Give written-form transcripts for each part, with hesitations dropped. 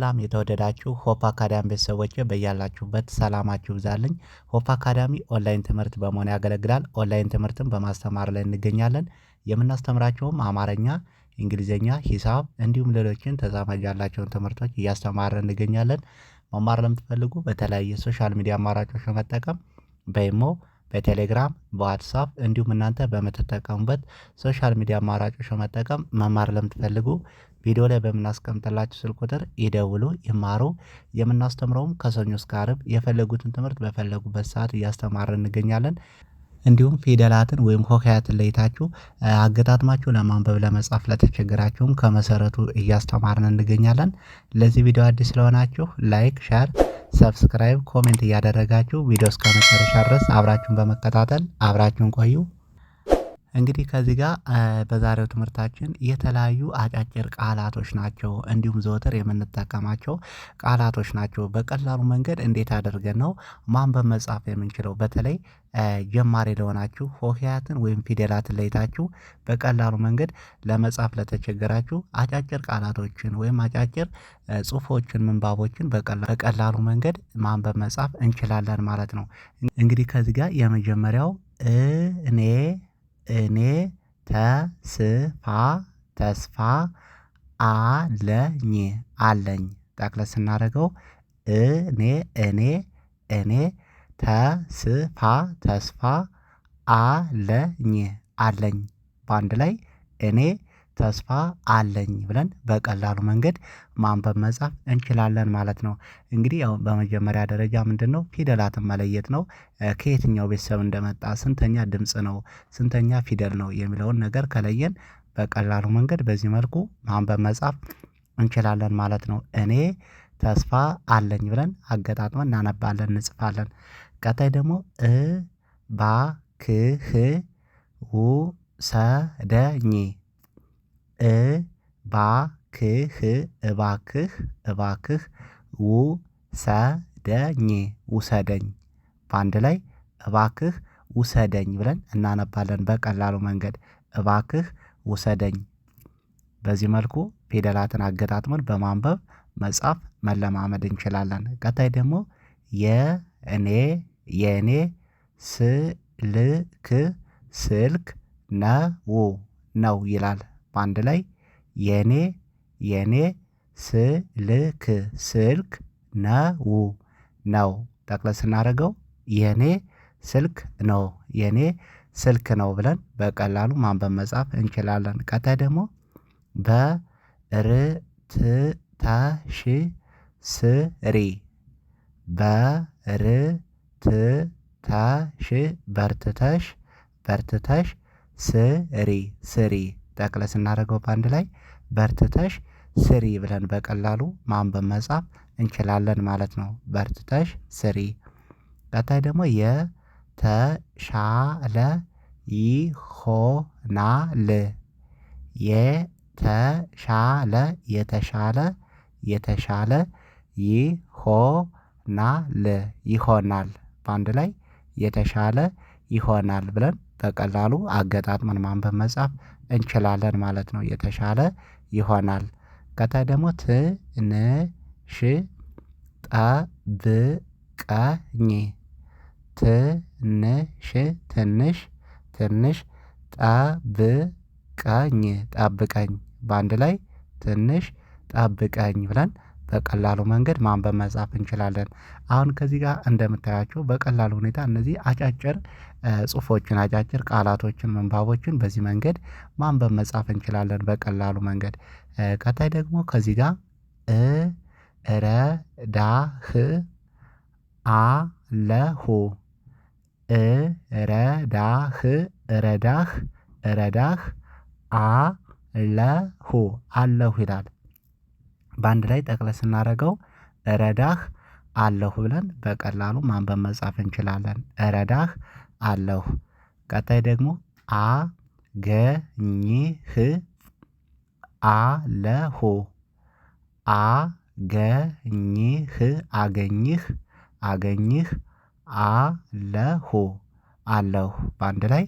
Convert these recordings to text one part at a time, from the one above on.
ሰላም የተወደዳችሁ ሆፕ አካዳሚ ቤተሰቦች በያላችሁበት ሰላማችሁ ይብዛልኝ። ሆፕ አካዳሚ ኦንላይን ትምህርት በመሆን ያገለግላል። ኦንላይን ትምህርትን በማስተማር ላይ እንገኛለን። የምናስተምራቸውም አማርኛ፣ እንግሊዝኛ፣ ሂሳብ እንዲሁም ሌሎችን ተዛማጅ ያላቸውን ትምህርቶች እያስተማርን እንገኛለን። መማር ለምትፈልጉ በተለያየ ሶሻል ሚዲያ አማራጮች በመጠቀም በኢሞ፣ በቴሌግራም፣ በዋትሳፕ እንዲሁም እናንተ በምትጠቀሙበት ሶሻል ሚዲያ አማራጮች በመጠቀም መማር ለምትፈልጉ ቪዲዮ ላይ በምናስቀምጥላችሁ ስልክ ቁጥር ይደውሉ፣ ይማሩ። የምናስተምረውም ከሰኞ እስከ ዓርብ የፈለጉትን ትምህርት በፈለጉበት ሰዓት እያስተማርን እንገኛለን። እንዲሁም ፊደላትን ወይም ሆሄያትን ለይታችሁ አገጣጥማችሁ ለማንበብ ለመጻፍ ለተቸገራችሁም ከመሰረቱ እያስተማርን እንገኛለን። ለዚህ ቪዲዮ አዲስ ስለሆናችሁ ላይክ፣ ሼር፣ ሰብስክራይብ፣ ኮሜንት እያደረጋችሁ ቪዲዮ እስከ መጨረሻ ድረስ አብራችሁን በመከታተል አብራችሁን ቆዩ። እንግዲህ ከዚህ ጋር በዛሬው ትምህርታችን የተለያዩ አጫጭር ቃላቶች ናቸው፣ እንዲሁም ዘወትር የምንጠቀማቸው ቃላቶች ናቸው። በቀላሉ መንገድ እንዴት አድርገን ነው ማንበብ መጻፍ የምንችለው? በተለይ ጀማሪ ለሆናችሁ ሆሄያትን ወይም ፊደላትን ለይታችሁ በቀላሉ መንገድ ለመጻፍ ለተቸገራችሁ አጫጭር ቃላቶችን ወይም አጫጭር ጽሁፎችን፣ ምንባቦችን በቀላሉ መንገድ ማንበብ መጻፍ እንችላለን ማለት ነው። እንግዲህ ከዚህ ጋር የመጀመሪያው እኔ ተስፋ አለኝ። ጠቅለል ስናደርገው እኔ ተስፋ አለኝ። በአንድ ላይ እኔ ተስፋ አለኝ ብለን በቀላሉ መንገድ ማንበብ መጻፍ እንችላለን ማለት ነው። እንግዲህ ያው በመጀመሪያ ደረጃ ምንድነው ፊደላትን መለየት ነው። ከየትኛው ቤተሰብ እንደመጣ፣ ስንተኛ ድምጽ ነው፣ ስንተኛ ፊደል ነው የሚለውን ነገር ከለየን በቀላሉ መንገድ በዚህ መልኩ ማንበብ መጻፍ እንችላለን ማለት ነው። እኔ ተስፋ አለኝ ብለን አገጣጥመን እናነባለን፣ እንጽፋለን። ቀጣይ ደግሞ እባክህ ውሰደኝ። እባክህ ውሰደኝ። በአንድ ላይ እባክህ ውሰደኝ ብለን እናነባለን በቀላሉ መንገድ እባክህ ውሰደኝ። በዚህ መልኩ ፊደላትን አገጣጥመን በማንበብ መጻፍ መለማመድ እንችላለን። ቀጣይ ደግሞ የኔ ስልክ ነው ይላል። በአንድ ላይ የኔ ስልክ ነው። ጠቅለል ስናደርገው የኔ ስልክ ነው ብለን በቀላሉ ማንበብ መጻፍ እንችላለን። ቀጣይ ደግሞ በርትተሽ ስሪ። በርትተሽ ስሪ። ጠቅለል ስናደርገው በአንድ ላይ በርትተሽ ስሪ ብለን በቀላሉ ማንበብ መጻፍ እንችላለን ማለት ነው። በርትተሽ ስሪ። ቀጣይ ደግሞ የተሻለ ይሆናል። የተሻለ ይሆናል። በአንድ ላይ የተሻለ ይሆናል ብለን በቀላሉ አገጣጥመን ማንበብ መጻፍ እንችላለን ማለት ነው። የተሻለ ይሆናል። ቀጣይ ደግሞ ትንሽ ጠብቀኝ። ትንሽ ጠብቀኝ። በአንድ ላይ ትንሽ ጠብቀኝ ብለን በቀላሉ መንገድ ማንበብ መጻፍ እንችላለን። አሁን ከዚህ ጋር እንደምታያቸው በቀላሉ ሁኔታ እነዚህ አጫጭር ጽሁፎችን፣ አጫጭር ቃላቶችን፣ ምንባቦችን በዚህ መንገድ ማንበብ መጻፍ እንችላለን በቀላሉ መንገድ። ቀጣይ ደግሞ ከዚህ ጋር እረዳህ አለሁ። እረዳህ አለሁ ይላል። በአንድ ላይ ጠቅለል ስናደርገው እረዳህ አለሁ ብለን በቀላሉ ማንበብ መጻፍ እንችላለን። እረዳህ አለሁ። ቀጣይ ደግሞ አገኝህ አለሁ። አገኝህ አለሁ። በአንድ ላይ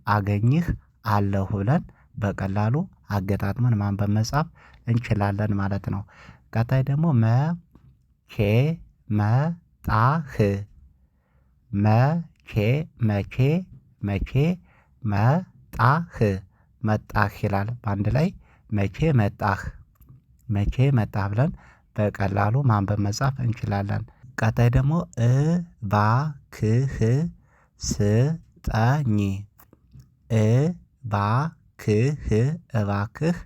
አገኝህ አለሁ ብለን በቀላሉ አገጣጥመን ማንበብ መጻፍ እንችላለን ማለት ነው። ቀጣይ ደግሞ መቼ መጣህ መቼ መጣህ ይላል። በአንድ ላይ መቼ መጣህ ብለን በቀላሉ ማንበብ መጻፍ እንችላለን። ቀጣይ ደግሞ እባክህ ስጠኝ እባክህ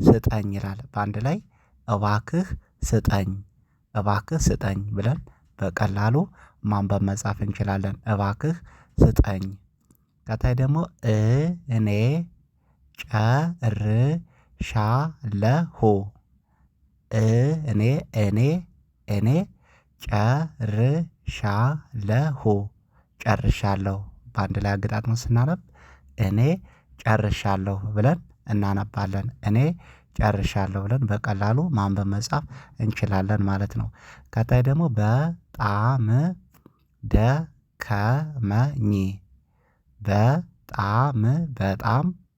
ስጠኝ ይላል። በአንድ ላይ እባክህ ስጠኝ ብለን በቀላሉ ማንበብ መጻፍ እንችላለን። እባክህ ስጠኝ። ቀጣይ ደግሞ እኔ ጨርሻለሁ እኔ ጨርሻለሁ በአንድ ላይ አገጣጥመን ስናነብ እኔ ጨርሻለሁ ብለን እናነባለን። እኔ ጨርሻለሁ ብለን በቀላሉ ማንበብ መጻፍ እንችላለን ማለት ነው። ቀጣይ ደግሞ በጣም ደከመኝ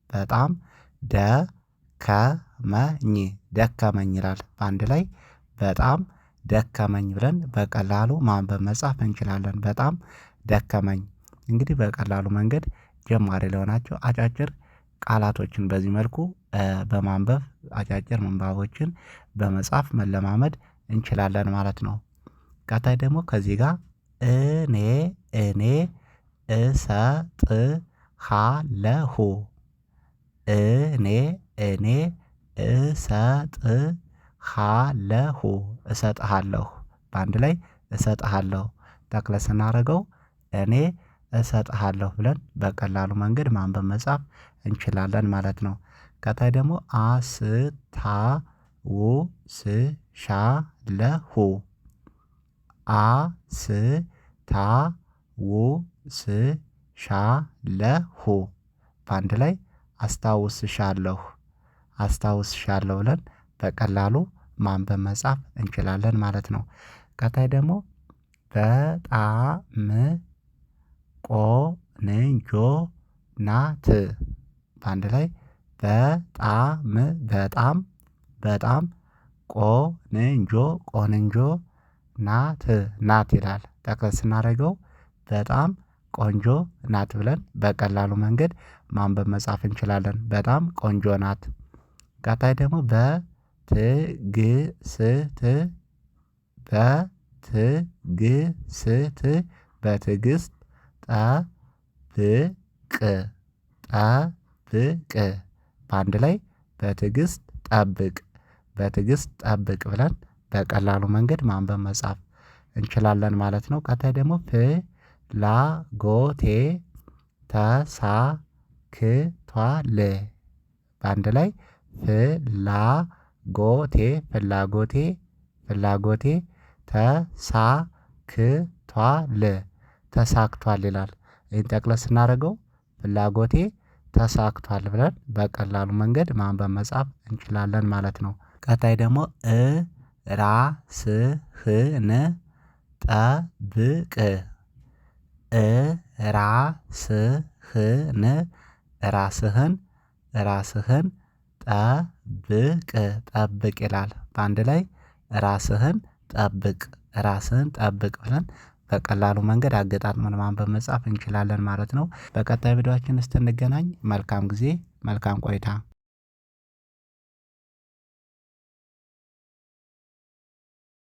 በጣም ደከመኝ ይላል። በአንድ ላይ በጣም ደከመኝ ብለን በቀላሉ ማንበብ መጻፍ እንችላለን። በጣም ደከመኝ እንግዲህ በቀላሉ መንገድ ጀማሪ ለሆናችሁ አጫጭር ቃላቶችን በዚህ መልኩ በማንበብ አጫጭር ምንባቦችን በመጻፍ መለማመድ እንችላለን ማለት ነው። ቀጣይ ደግሞ ከዚህ ጋር እኔ እሰጥሃለሁ እሰጥሃለሁ በአንድ ላይ እሰጥሃለሁ ጠቅለል ስናደርገው እኔ እሰጥሃለሁ ብለን በቀላሉ መንገድ ማንበብ መጻፍ እንችላለን ማለት ነው። ቀጣይ ደግሞ አስታውስሻለሁ በአንድ ላይ አስታውስሻለሁ ብለን በቀላሉ ማንበብ መጻፍ እንችላለን ማለት ነው። ቀጣይ ደግሞ በጣም ቆንጆ ናት በአንድ ላይ በጣም ቆንጆ ናት ይላል። ጠቅለል ስናደርገው በጣም ቆንጆ ናት ብለን በቀላሉ መንገድ ማንበብ መጻፍ እንችላለን። በጣም ቆንጆ ናት። ቀጣይ ደግሞ በትዕግስት ጠብቅ በአንድ ላይ በትዕግስት ጠብቅ ብለን በቀላሉ መንገድ ማንበብ መጻፍ እንችላለን ማለት ነው። ቀጣይ ደግሞ ፍላጎቴ ተሳክቷል በአንድ ላይ ፍላጎቴ ተሳክቷል ይላል። ይሄን ጠቅለል ስናደርገው ፍላጎቴ ተሳክቷል ብለን በቀላሉ መንገድ ማንበብ መጻፍ እንችላለን ማለት ነው። ቀጣይ ደግሞ ራስህን ጠብቅ ራስህን ጠብቅ ይላል። በአንድ ላይ ራስህን ጠብቅ ብለን በቀላሉ መንገድ አገጣጥመን ማንበብ መጻፍ እንችላለን ማለት ነው። በቀጣይ ቪዲዮአችን እስክንገናኝ መልካም ጊዜ መልካም ቆይታ